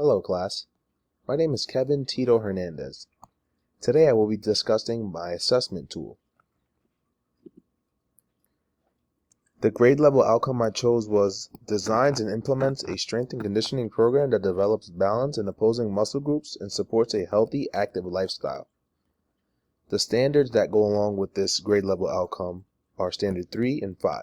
Hello class, my name is Kevin Tito Hernandez. Today I will be discussing my assessment tool. The grade level outcome I chose was designs and implements a strength and conditioning program that develops balance and opposing muscle groups and supports a healthy, active lifestyle. The standards that go along with this grade level outcome are standard 3 and 5.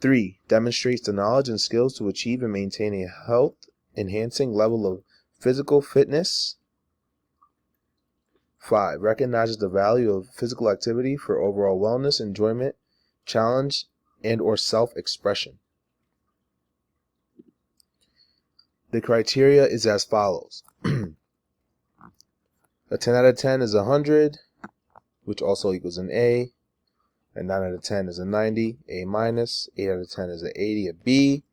3. Demonstrates the knowledge and skills to achieve and maintain a health enhancing level of physical fitness. 5. Recognizes the value of physical activity for overall wellness, enjoyment, challenge, and or self-expression. The criteria is as follows. A 10 out of 10 is 100, which also equals an A. A 9 out of 10 is a 90, A minus. 8 out of 10 is an 80, a B.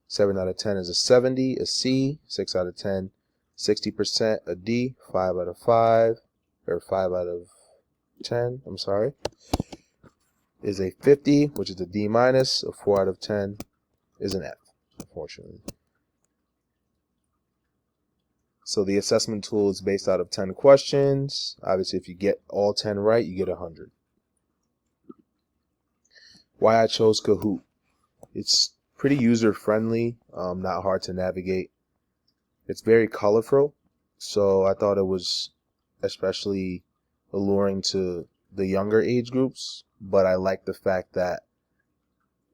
7 out of 10 is a 70, a C. 6 out of 10, 60%, a D. 5 out of 5, or 5 out of 10, I'm sorry, is a 50, which is a D minus. A 4 out of 10 is an F, unfortunately. So the assessment tool is based out of 10 questions. Obviously, if you get all 10 right, you get 100. Why I chose Kahoot. It's pretty user-friendly, not hard to navigate. It's very colorful, so I thought it was especially alluring to the younger age groups, but I like the fact that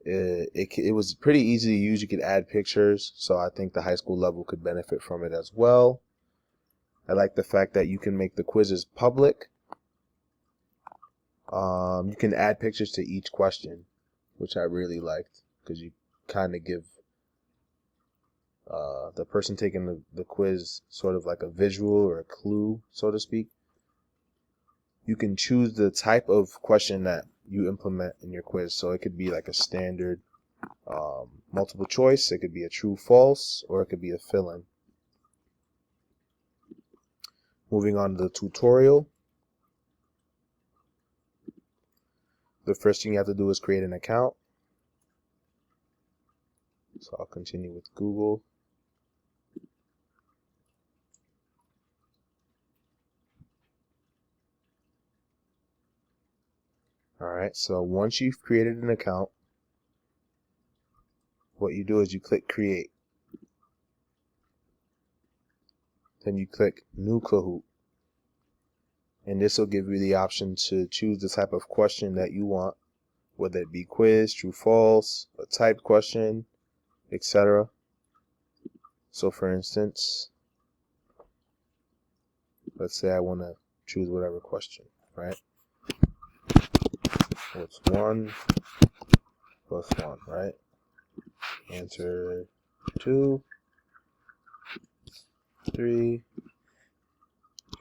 it was pretty easy to use. You could add pictures, so I think the high school level could benefit from it as well. I like the fact that you can make the quizzes public. You can add pictures to each question, which I really liked, because you kind of give the person taking the quiz sort of like a visual or a clue, so to speak. You can choose the type of question that you implement in your quiz. So it could be like a standard multiple choice, it could be a true false, or it could be a fill-in. Moving on to the tutorial. The first thing you have to do is create an account. So I'll continue with Google. Alright, so once you've created an account, what you do is you click create. Then you click new Kahoot. And this will give you the option to choose the type of question that you want, whether it be quiz, true, false, a typed question, etc. So for instance, let's say I want to choose whatever question, right? What's 1 plus 1, right? Answer 2, 3,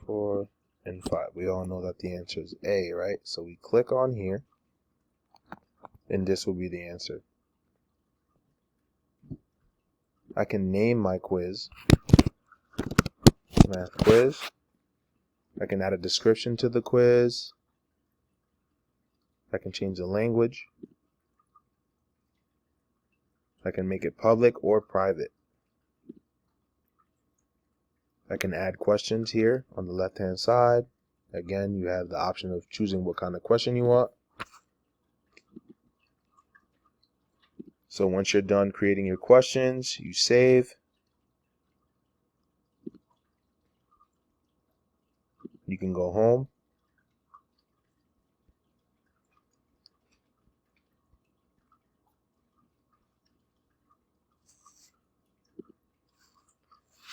4, and 5. We all know that the answer is A, right? So we click on here, and this will be the answer. I can name my quiz, math quiz. I can add a description to the quiz. I can change the language. I can make it public or private. I can add questions here on the left hand side. Again, you have the option of choosing what kind of question you want. So once you're done creating your questions, you save. You can go home.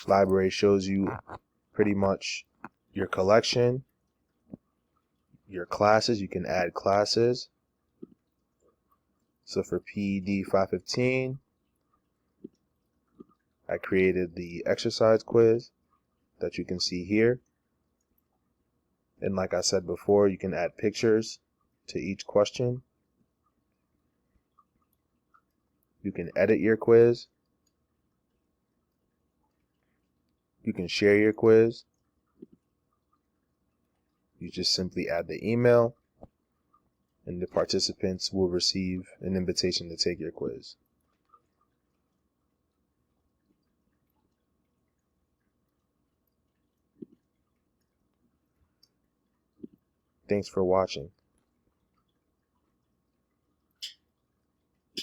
Library shows you pretty much your collection, your classes. You can add classes. So for PED 515, I created the exercise quiz that you can see here. And like I said before, you can add pictures to each question. You can edit your quiz. You can share your quiz. You just simply add the email, and the participants will receive an invitation to take your quiz. Thanks for watching.